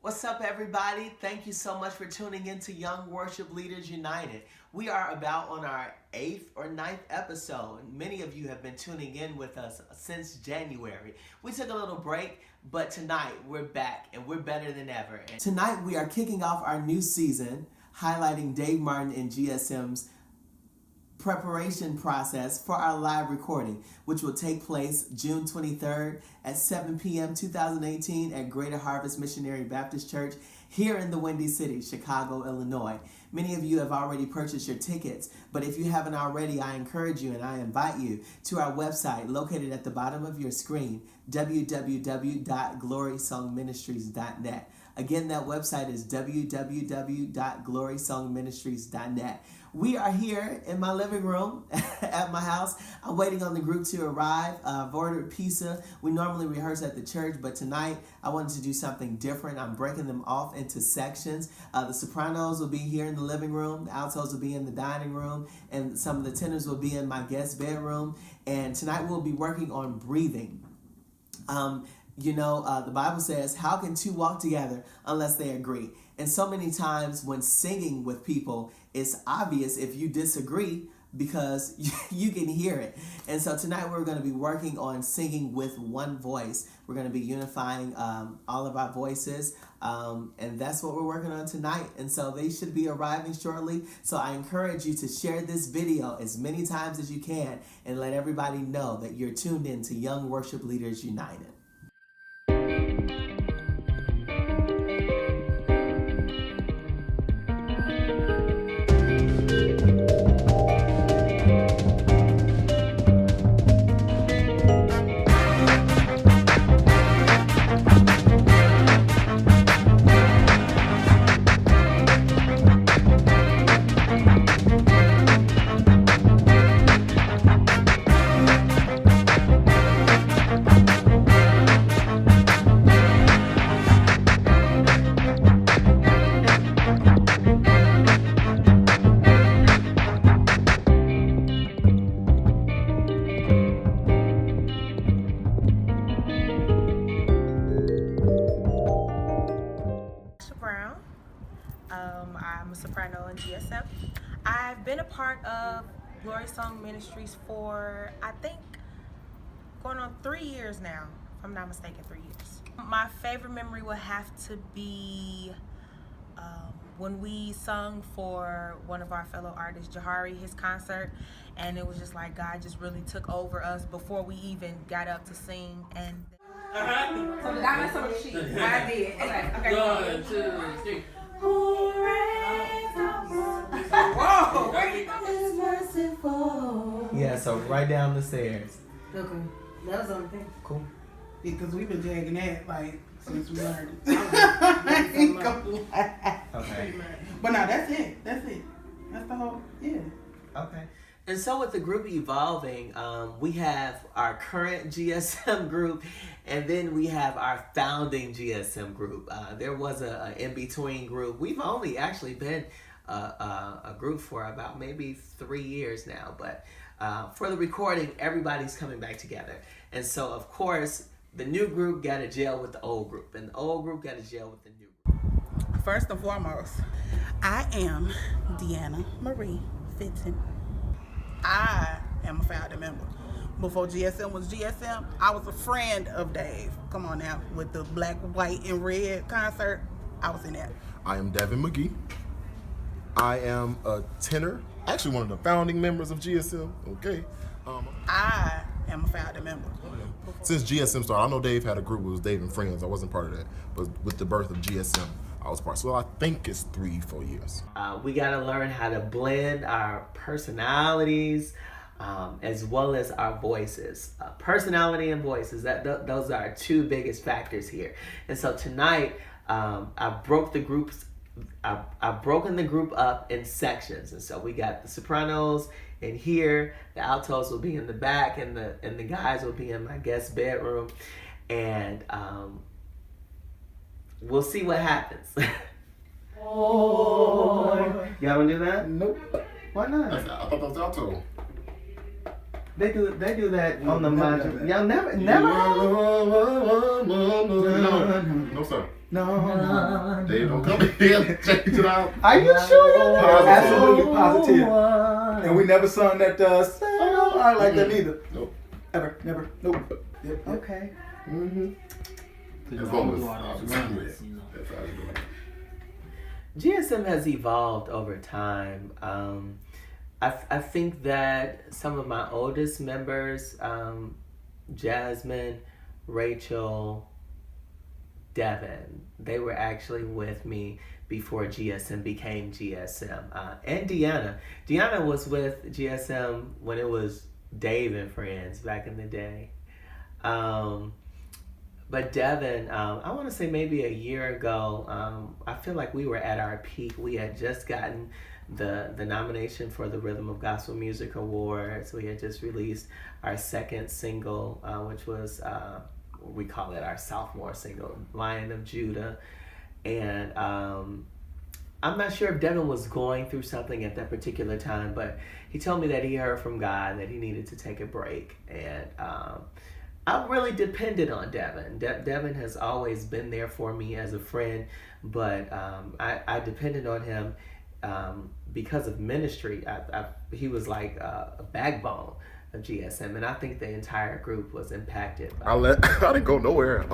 What's up, everybody? Thank you so much for tuning in to Young Worship Leaders United. We are about on our 8th or 9th episode. Many of you have been tuning in with us since January. We took a little break, but tonight we're back and we're better than ever. And tonight we are kicking off our new season, highlighting Dave Martin and GSM's preparation process for our live recording, which will take place June 23rd at 7 p.m. 2018 at Greater Harvest Missionary Baptist Church here in the Windy City, Chicago, Illinois. Many of you have already purchased your tickets, but if you haven't already, I encourage you and I invite you to our website located at the bottom of your screen, www.glorysongministries.net. Again, that website is www.glorysongministries.net. We are here in my living room at my house. I'm waiting on the group to arrive. I've ordered pizza. We normally rehearse at the church, but tonight I wanted to do something different. I'm breaking them off into sections. The sopranos will be here in the living room. The altos will be in the dining room. And some of the tenors will be in my guest bedroom. And tonight we'll be working on breathing. The Bible says, how can two walk together unless they agree? And so many times when singing with people, it's obvious if you disagree because you can hear it. And so tonight we're going to be working on singing with one voice. We're going to be unifying all of our voices. And that's what we're working on tonight. And so they should be arriving shortly. So I encourage you to share this video as many times as you can and let everybody know that you're tuned in to Young Worship Leaders United. I'm a soprano in GSM. I've been a part of Glory Song Ministries for, I think, going on 3 years now, if I'm not mistaken, 3 years. My favorite memory would have to be when we sung for one of our fellow artists, Jahari, his concert, and it was just like God just really took over us before we even got up to sing. And So the guy on the sheet. I did. Okay. 1, 2, 3. Whoa! Yeah, so right down the stairs. Okay, that was the only thing. Cool. Because we've been jagging that since we learned it. Okay. But no, that's it. That's the whole, yeah. Okay. And so with the group evolving, we have our current GSM group, and then we have our founding GSM group. There was a in-between group. We've only actually been a group for about maybe 3 years now, but for the recording, everybody's coming back together. And so, of course, the new group got to gel with the old group, and the old group got to gel with the new group. First and foremost, I am Deanna Marie Fitton. I am a founding member. Before GSM was GSM, I was a friend of Dave. Come on now, with the black, white, and red concert, I was in that. I am Devin McGee. I am a tenor, actually one of the founding members of GSM. Okay. I am a founding member. Since GSM started, I know Dave had a group, it was Dave and Friends. I wasn't part of that, but with the birth of GSM, I was part. So I think it's 3-4 years. We got to learn how to blend our personalities as well as our voices. Personality and voices, those are our two biggest factors here. And so tonight, I've broken the group up in sections. And so we got the sopranos in here, the altos will be in the back, and the guys will be in my guest bedroom. And we'll see what happens. Oh. Y'all wanna do that? Nope. Why not? I thought that was alto. They do that on the never module. done that. Y'all never. No, sir. No. Dave, don't come here. Check it out. Are you sure y'all never? Absolutely positive. And we never sung that I like that either. Nope. Ever, never, nope. Yep. Okay. Mm-hmm. As long as that's how you do it. GSM has evolved over time. I think that some of my oldest members, Jasmine, Rachel, Devin, they were actually with me before GSM became GSM. And Deanna. Deanna was with GSM when it was Dave and Friends back in the day. But Devin, I want to say maybe a year ago, I feel like we were at our peak. We had just gotten the nomination for the Rhythm of Gospel Music Awards. We had just released our second single, which was, we call it our sophomore single, Lion of Judah. And I'm not sure if Devin was going through something at that particular time, but he told me that he heard from God that he needed to take a break. And I really depended on Devin. Devin has always been there for me as a friend, but I depended on him because of ministry. He was like a backbone of GSM, and I think the entire group was impacted. I didn't go nowhere.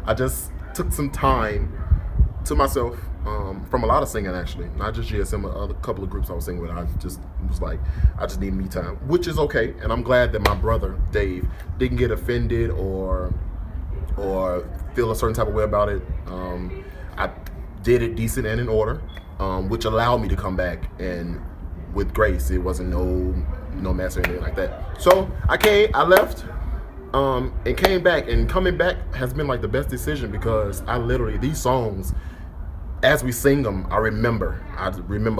I just took some time to myself from a lot of singing, actually, not just GSM, a couple of groups I was singing with. I just was like, I just need me time, which is okay, and I'm glad that my brother Dave didn't get offended or feel a certain type of way about it. I did it decent and in order, which allowed me to come back, and with grace. It wasn't no mess or anything like that. So I left, and came back, and coming back has been like the best decision, because I literally, these songs, as we sing them, I remember a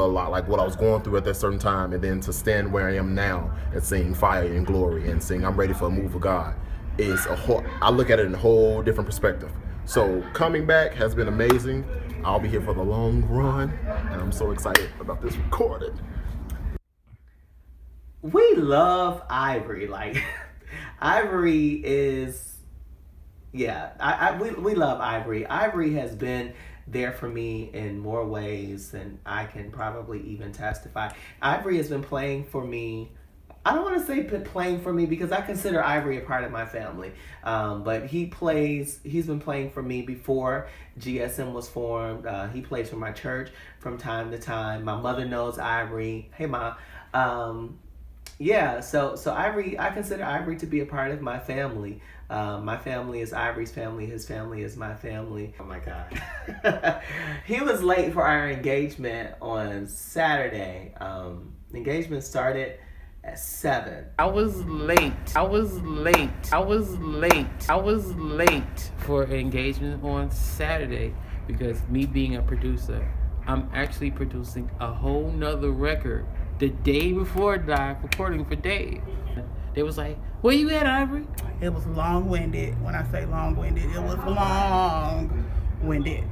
lot, like what I was going through at that certain time, and then to stand where I am now and sing Fire and Glory and sing I'm Ready for a Move of God is I look at it in a whole different perspective. So coming back has been amazing. I'll be here for the long run, and I'm so excited about this recording. We love Ivory. Like, Ivory is, yeah, we love Ivory. Ivory has been there for me in more ways than I can probably even testify. Ivory has been playing for me. I don't want to say playing for me, because I consider Ivory a part of my family. But he's been playing for me before GSM was formed. He plays for my church from time to time. My mother knows Ivory. Hey, Ma. Yeah, so Ivory, I consider Ivory to be a part of my family. My family is Ivory's family. His family is my family. Oh my God. He was late for our engagement on Saturday. Engagement started at 7. I was late for engagement on Saturday, because me being a producer, I'm actually producing a whole nother record the day before live recording for Dave. They was like, where you at, Ivory? It was long-winded. When I say long-winded, it was long-winded.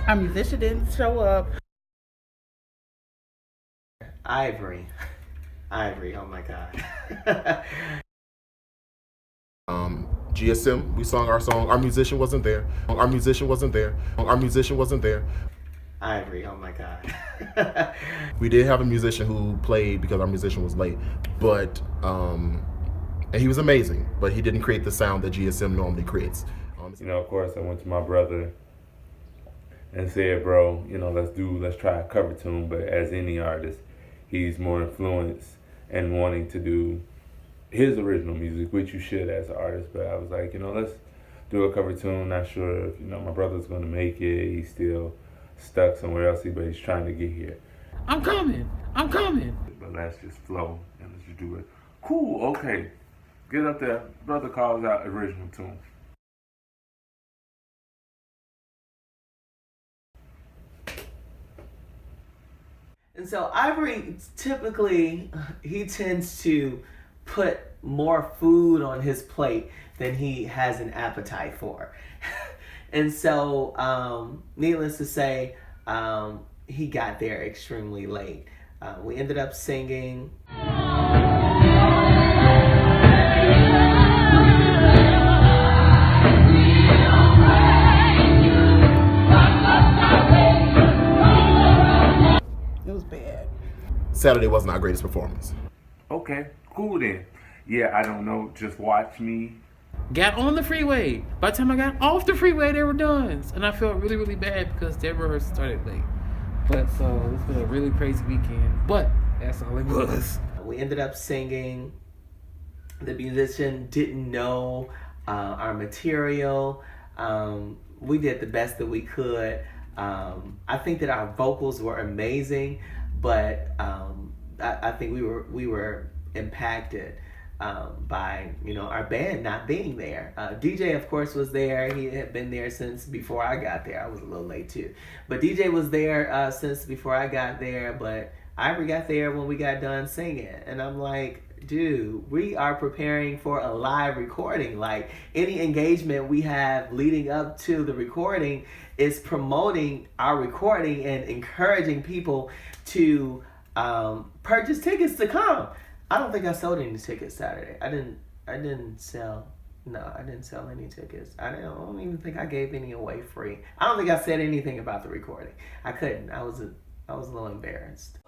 Our musician didn't show up. Ivory, oh my God. GSM, we sung our song. Our musician wasn't there. Ivory, oh my God. We did have a musician who played because our musician was late, but and he was amazing, but he didn't create the sound that GSM normally creates. Of course, I went to my brother and said, bro, let's try a cover tune. But as any artist, he's more influenced and wanting to do his original music, which you should as an artist. But I was like, let's do a cover tune. Not sure if, my brother's going to make it. He's still stuck somewhere else, but he's trying to get here. I'm coming. But let's just flow and let's just do it. Cool, okay. Get up there. Brother calls out original tune. And so Ivory, typically, he tends to put more food on his plate than he has an appetite for. And so, needless to say, he got there extremely late. We ended up singing. It was bad. Saturday wasn't our greatest performance. Okay, cool then. Yeah, I don't know. Just watch me. Got on the freeway. By the time I got off the freeway, they were done. And I felt really, really bad because their rehearsal started late. But so it's been a really crazy weekend. But that's all it was. We ended up singing. The musician didn't know our material. We did the best that we could. I think that our vocals were amazing, but I think we were impacted by our band not being there. DJ, of course, was there. He had been there since before I got there. I was a little late too, but DJ was there since before I got there. But Ivory got there when we got done singing, and I'm like, dude, we are preparing for a live recording. Like, any engagement we have leading up to the recording is promoting our recording and encouraging people to purchase tickets to come. I don't think I sold any tickets Saturday. I didn't sell any tickets. I don't even think I gave any away free. I don't think I said anything about the recording. I couldn't. I was a little embarrassed.